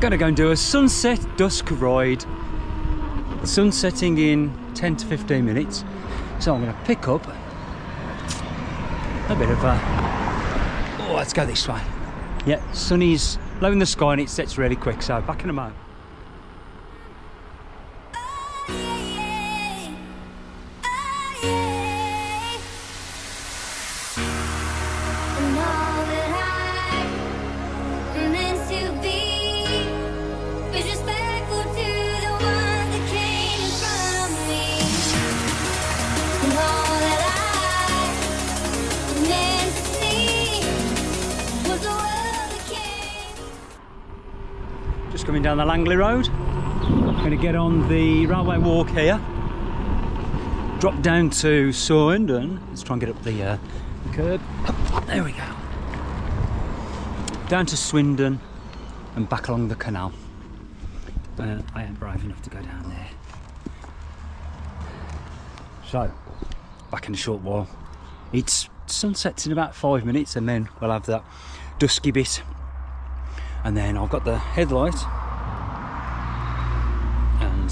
going to go and do a sunset dusk ride. Sunsetting in 10 to 15 minutes. So I'm going to pick up a bit of a... Oh, let's go this way. Yeah, sunny's low in the sky and it sets really quick, so back in a moment. Just coming down the Langley Road. I'm going to get on the railway walk here. Drop down to Swindon. Let's try and get up the curb. There we go. Down to Swindon and back along the canal. I am brave enough to go down there. So, back in a short while. It's sunsets in about 5 minutes and then we'll have that dusky bit. And then I've got the headlight and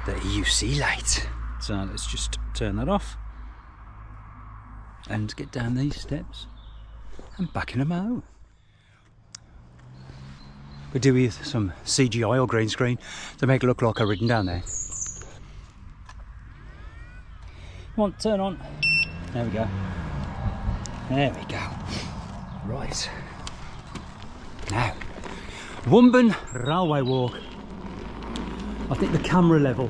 the EUC light. So let's just turn that off and get down these steps and back in a mo. We do with some CGI or green screen to make it look like I've ridden down there. Come on, turn on. There we go. There we go. Right. Now, Wumburn Railway Walk. I think the camera level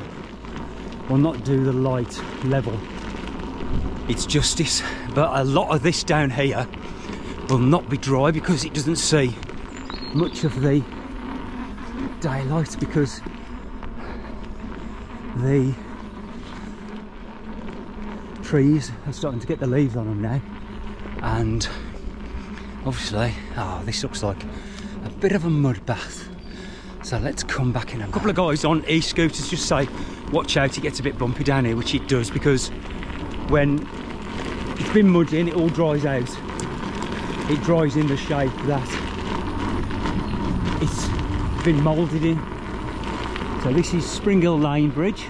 will not do the light level its justice, but a lot of this down here will not be dry because it doesn't see much of the daylight because the trees are starting to get the leaves on them now, and obviously, oh, this looks like a bit of a mud bath. So let's come back in. A couple of guys on e-scooters just say, watch out, it gets a bit bumpy down here, which it does because when it's been muddy and it all dries out, it dries in the shape that it's been moulded in. So this is Spring Lane Bridge.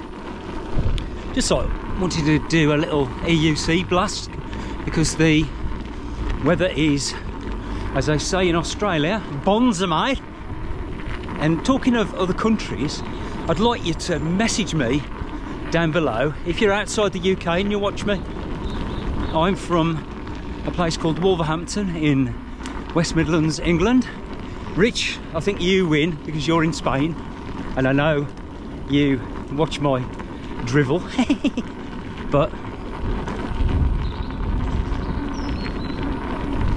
Just like wanted to do a little EUC blast because the weather is, as they say in Australia, bonza mate. And talking of other countries, I'd like you to message me down below if you're outside the UK and you watch me. I'm from a place called Wolverhampton in West Midlands, England. Rich, I think you win because you're in Spain, and I know you watch my drivel. But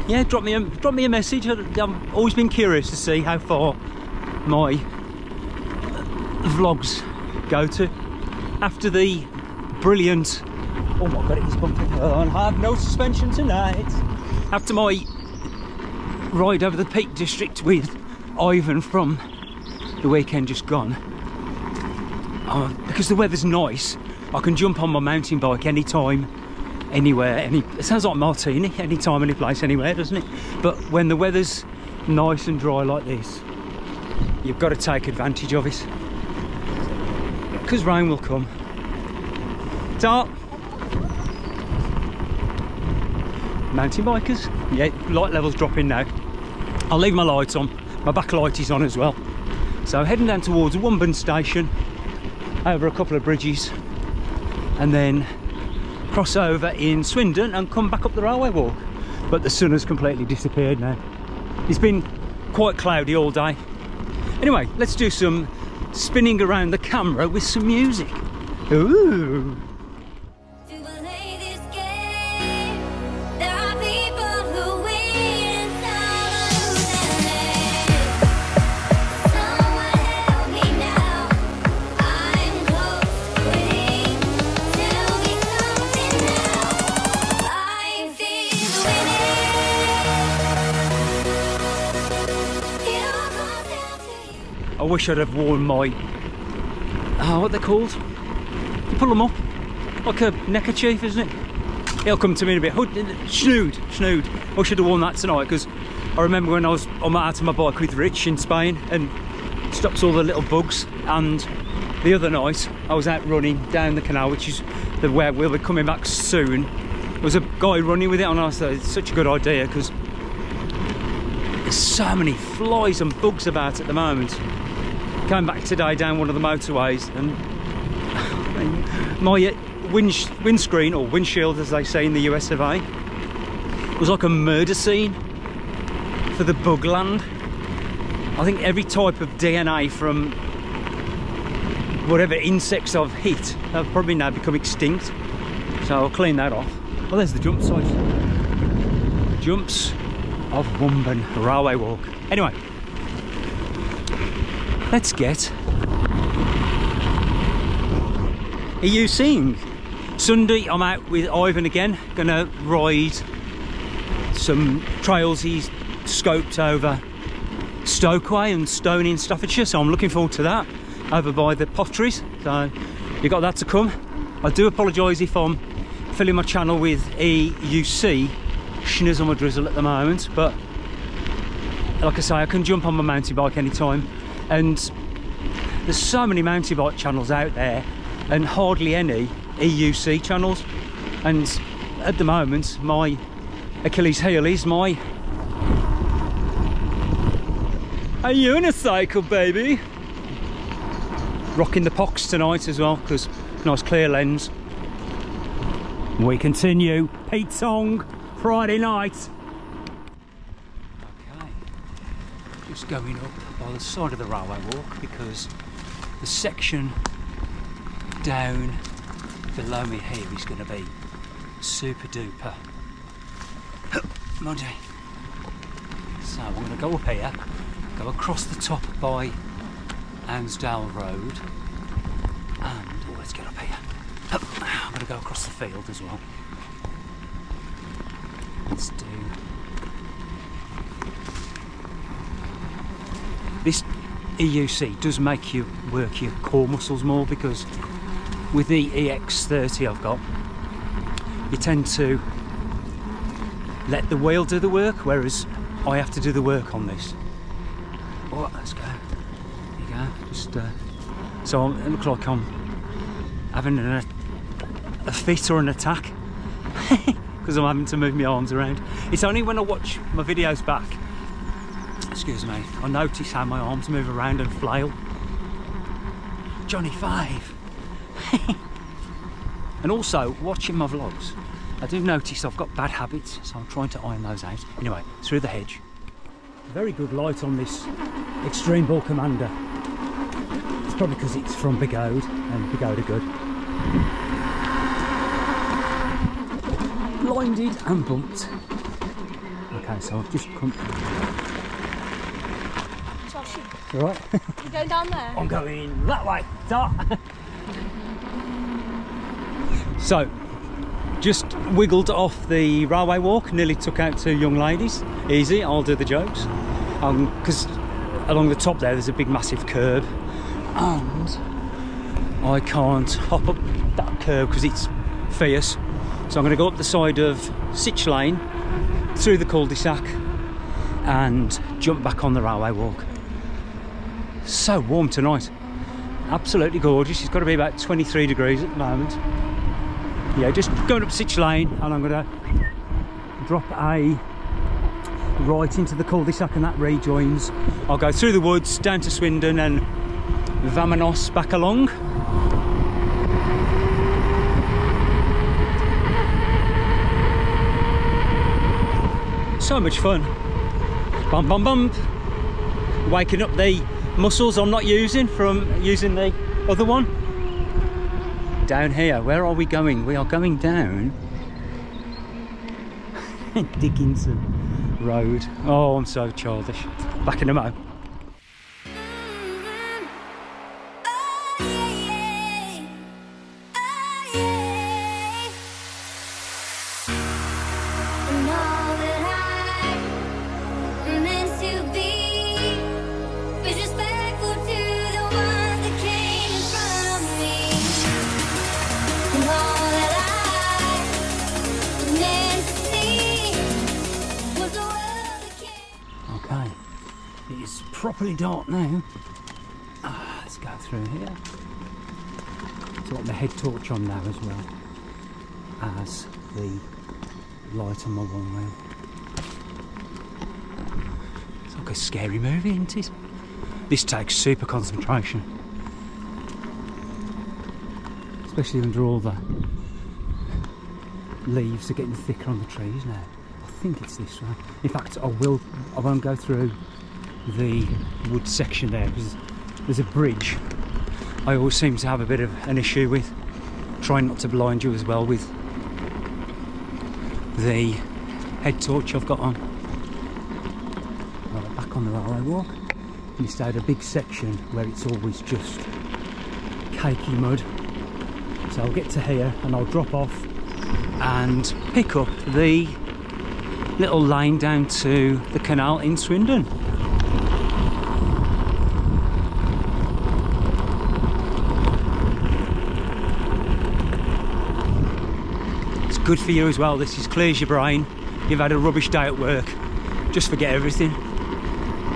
yeah, drop me a message. I've always been curious to see how far my vlogs go to after the brilliant, oh my god, it is bumping on, I have no suspension tonight, after my ride over the Peak District with Ivan from the weekend just gone. Because the weather's nice, I can jump on my mountain bike anytime, anywhere, it sounds like Martini, anytime, any place, anywhere, doesn't it? But when the weather's nice and dry like this, you've got to take advantage of it, because rain will come. Start. Mountain bikers, yeah, light level's dropping now. I'll leave my lights on, my back light is on as well. So heading down towards Wumburn station, over a couple of bridges, and then cross over in Swindon and come back up the railway walk. But the sun has completely disappeared now. It's been quite cloudy all day. Anyway, let's do some spinning around the camera with some music. Ooh. I wish I'd have worn my, what they're called? You pull them up, like a neckerchief, isn't it? It'll come to me in a bit. Snood. I should have worn that tonight because I remember when I was on my out on my bike with Rich in Spain and stops all the little bugs. And the other night I was out running down the canal, which is where we'll be coming back soon. There was a guy running with it, and I thought it's such a good idea because there's so many flies and bugs about at the moment. Came back today down one of the motorways, and my windscreen, or windshield as they say in the US of A, was like a murder scene for the bug land. I think every type of DNA from whatever insects I've hit have probably now become extinct, so I'll clean that off. Well, there's the jump site. Jumps of Wumban Railway Walk. Anyway, let's get EUCing. Sunday I'm out with Ivan again, gonna ride some trails he's scoped over Stokeway and Stone in Staffordshire, so I'm looking forward to that, over by the potteries. So you got that to come. I do apologise if I'm filling my channel with EUC schnizzle my drizzle at the moment, but like I say, I can jump on my mountain bike anytime, and there's so many mountain bike channels out there and hardly any EUC channels. And at the moment my Achilles heel is my a unicycle, baby. Rocking the pox tonight as well, because nice clear lens. We continue. Pete Song, Friday night. Okay, just going up by the side of the railway walk because the section down below me here is going to be super duper muddy. So we're going to go up here, go across the top by Ansdale Road, and let's get up here. I'm going to go across the field as well. Let's do this. EUC does make you work your core muscles more, because with the EX30 I've got, you tend to let the wheel do the work, whereas I have to do the work on this. Oh, let's go. There you go. Just so it looks like I'm having a fit or an attack because I'm having to move my arms around. It's only when I watch my videos back, excuse me, I notice how my arms move around and flail. Johnny 5. And also watching my vlogs, I do notice I've got bad habits, so I'm trying to iron those out. Anyway, through the hedge. Very good light on this Extreme Bull Commander. It's probably because it's from Big Ode, and Big Ode are good. Blinded and bumped. Okay, so I've just come. Joshie, You alright? you going down there? I'm going that way. So, just wiggled off the railway walk, nearly took out 2 young ladies. Easy, I'll do the jokes. Because along the top there's a big massive curb, and I can't hop up that curb because it's fierce. So I'm going to go up the side of Sitch Lane, through the cul-de-sac, and jump back on the railway walk. So warm tonight, absolutely gorgeous. It's got to be about 23 degrees at the moment. Yeah, just going up Sitch Lane, and I'm going to drop a right into the cul-de-sac, and that rejoins. I'll go through the woods down to Swindon and vamonos back along. So much fun. Bump, bump, bump. Waking up the muscles I'm not using from using the other one. Down here, where are we going? We are going down Dickinson Road. Oh, I'm so childish. Back in a mo. properly dark now. Let's go through here. So I've got my head torch on now as well as the light on my one wheel. It's like a scary movie, isn't it? This takes super concentration, especially under all the leaves are getting thicker on the trees now. I think it's this way. In fact, I won't go through the wood section there because there's a bridge. I always seem to have a bit of an issue with trying not to blind you as well with the head torch I've got on. Right, back on the railway walk. We stayed a big section where it's always just cakey mud. So I'll get to here and I'll drop off and pick up the little lane down to the canal in Swindon. It's good for you as well. This clears your brain. You've had a rubbish day at work. Just forget everything.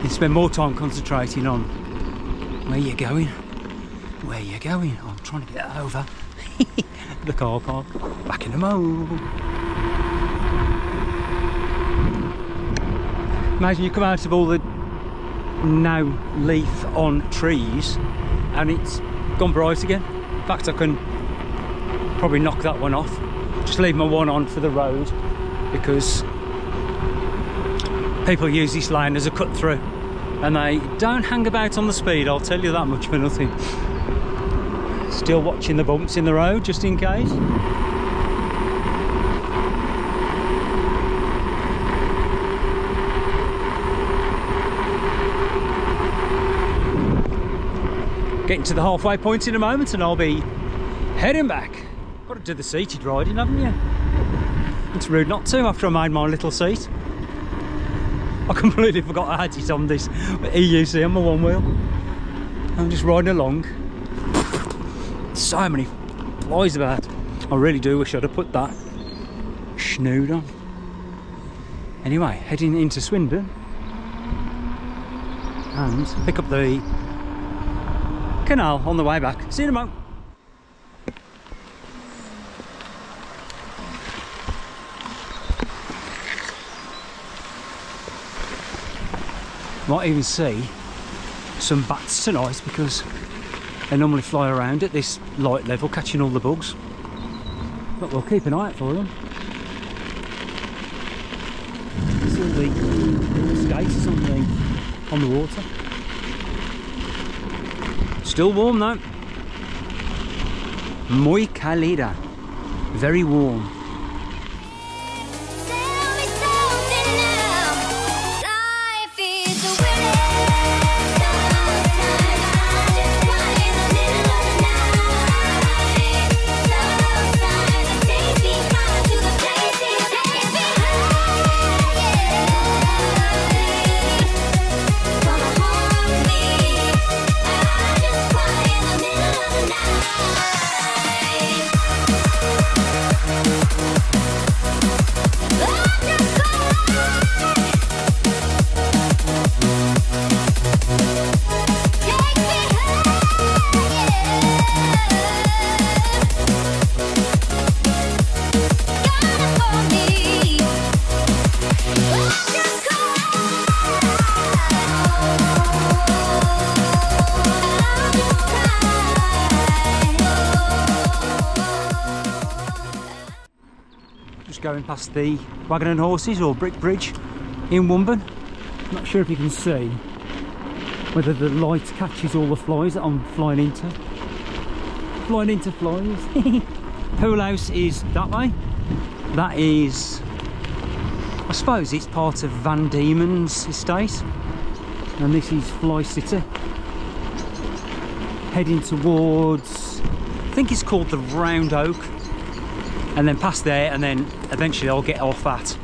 You spend more time concentrating on where you're going. Where you're going. Oh, I'm trying to get over the car park. Back in the mo. Imagine you come out of all the now leaf on trees and it's gone bright again. In fact, I can probably knock that one off. Just leave my one on for the road because people use this lane as a cut through and they don't hang about on the speed, I'll tell you that much for nothing. Still watching the bumps in the road just in case. Getting to the halfway point in a moment and I'll be heading back. Got to do the seated riding, haven't you? It's rude not to after I made my little seat. I completely forgot I had it on this EUC on my one wheel. I'm just riding along. So many flies about. I really do wish I'd have put that snood on. Anyway, heading into Swindon and pick up the canal on the way back. See you in a moment. Might even see some bats tonight because they normally fly around at this light level catching all the bugs, but we'll keep an eye out for them. See all the skates on the water. Still warm though. Muy cálida. Very warm. Going past the Wagon and Horses or Brick Bridge in Womburn. Not sure if you can see whether the light catches all the flies that I'm flying into. Flying into flies. Pool house is that way. That is, I suppose it's part of Van Diemen's estate, and this is Fly City. Heading towards, I think it's called the Round Oak. And then past there, and then eventually I'll get off at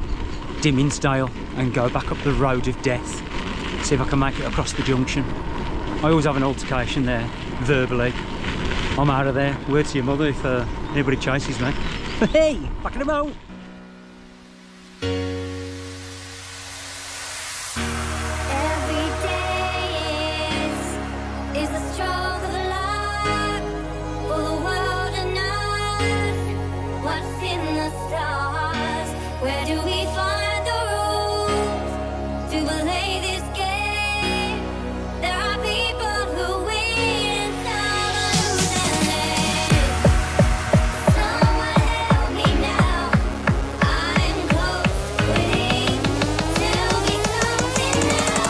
Dimmingsdale and go back up the road of death. See if I can make it across the junction. I always have an altercation there, verbally. I'm out of there. Word to your mother if anybody chases me. But hey, back in a mo. Every day stars. Where do we find the rules to play this game? There are people who win, some lose and live. Someone help me now. I'm close to winning. Tell me something now.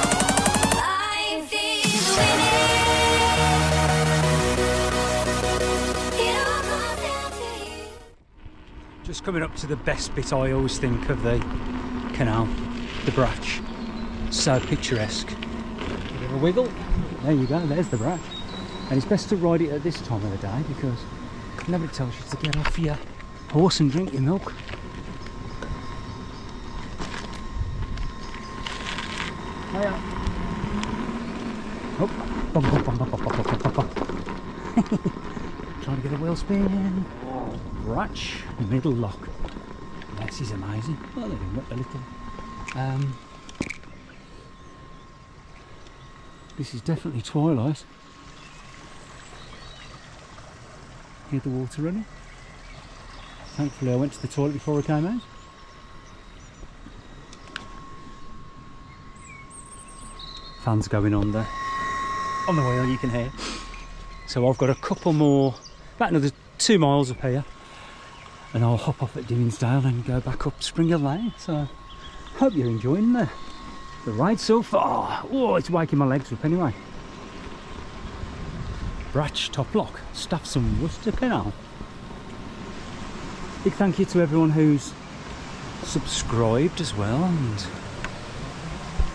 I feel winning. It all comes down to you. Just coming up to the best bit I always think of the canal, the Brach. So picturesque. Bit of a wiggle. There you go, there's the Brach. And it's best to ride it at this time of the day because nobody tells you to get off your horse and drink your milk. Hiya. Oh, bum, bum, bum, bum, bum, bum, bum, bum, bum. Trying to get a wheel spin. Brach middle lock. This is amazing. Well, they've even got a little. This is definitely twilight. Hear the water running. Thankfully, I went to the toilet before I came out. Fans going on the wheel, you can hear. So I've got a couple more, about another 2 miles up here, and I'll hop off at Dimmingsdale and go back up Springhill Lane. So hope you're enjoying the ride so far. Oh, it's waking my legs up anyway. Brach top lock, Staffson Worcester Canal. Big thank you to everyone who's subscribed as well, and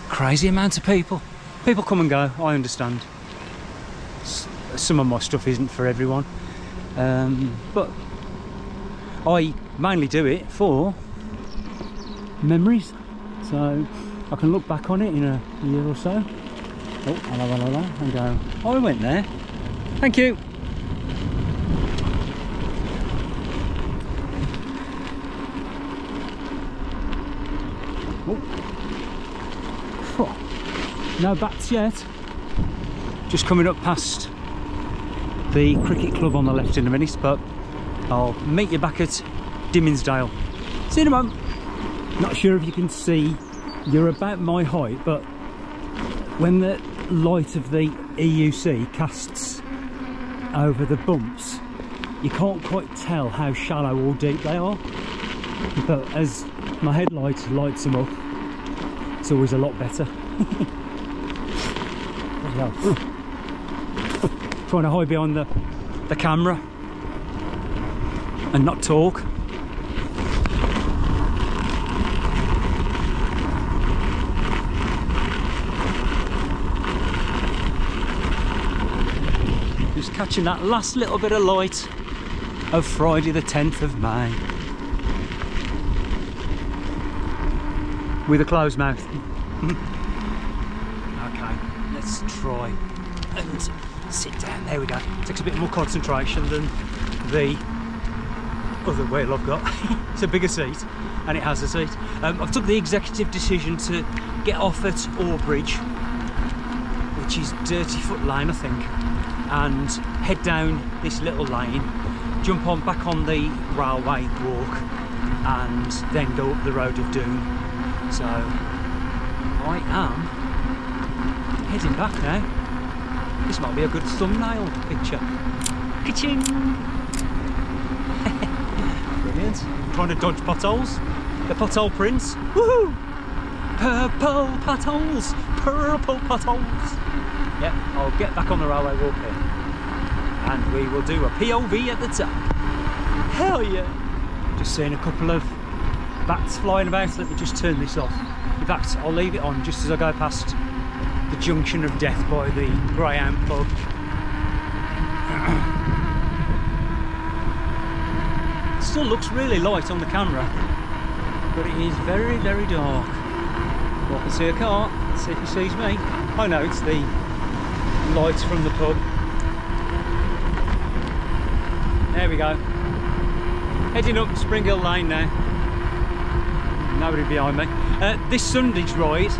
crazy amount of people. People come and go, I understand. Some of my stuff isn't for everyone, but I mainly do it for memories, so I can look back on it in a year or so. Oh, hello, hello, hello, and go, oh, I went there. Thank you. Oh. No bats yet. Just coming up past the cricket club on the left in a minute, but I'll meet you back at Dimmingsdale. See you in a moment. Not sure if you can see, you're about my height, but when the light of the EUC casts over the bumps, you can't quite tell how shallow or deep they are, but as my headlight lights them up, it's always a lot better. Trying to hide behind the camera and not talk. Just catching that last little bit of light of Friday the 10th of May. With a closed mouth. Okay, let's try and sit down. There we go. Takes a bit more concentration than the other wheel I've got. It's a bigger seat and it has a seat. I've took the executive decision to get off at Orbridge, which is Dirty Foot Lane I think, and head down this little lane, jump on back on the railway walk, and then go up the road of Doom. So I am heading back now. This might be a good thumbnail picture. Ka-ching! Brilliant. Trying to dodge potholes. The pothole prince. Woohoo! Purple potholes! Purple potholes! Yep, I'll get back on the railway walk here. And we will do a POV at the top. Hell yeah! Just seeing a couple of bats flying about. Let me just turn this off. In fact, I'll leave it on just as I go past the junction of death by the Greyhound pub. It still looks really light on the camera, but it is very, very dark. Well, I can see a car. Let's see if he sees me. Oh no, it's the lights from the pub. There we go. Heading up Springhill Lane now. Nobody behind me. This Sunday's ride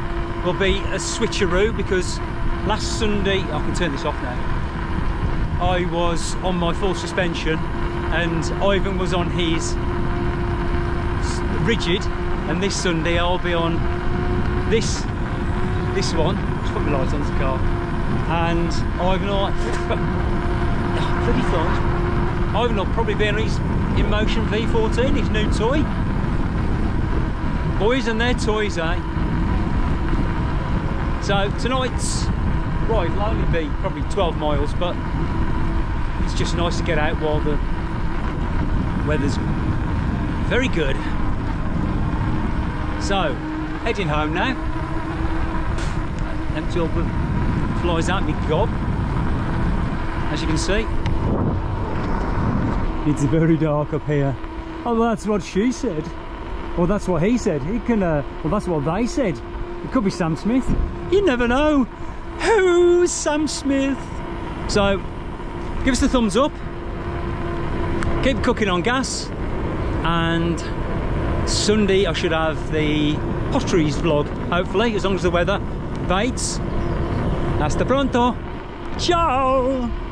will be a switcheroo because last Sunday, I can turn this off now, I was on my full suspension and Ivan was on his rigid, and this Sunday I'll be on this one. Just put my lights on the car. And I've not bloody thought I've not probably been on his In Motion V14, his new toy. Boys and their toys, eh? So tonight's ride will only be probably 12 miles, but it's just nice to get out while the weather's very good. So, heading home now. Empty all the flies out me gob, as you can see. It's very dark up here. Oh, well, that's what she said. Well, that's what he said. He can, well, that's what they said. It could be Sam Smith. You never know. Who's Sam Smith? So, give us the thumbs up. Keep cooking on gas. And Sunday I should have the Postries vlog, hopefully, as long as the weather baits. Hasta pronto. Ciao.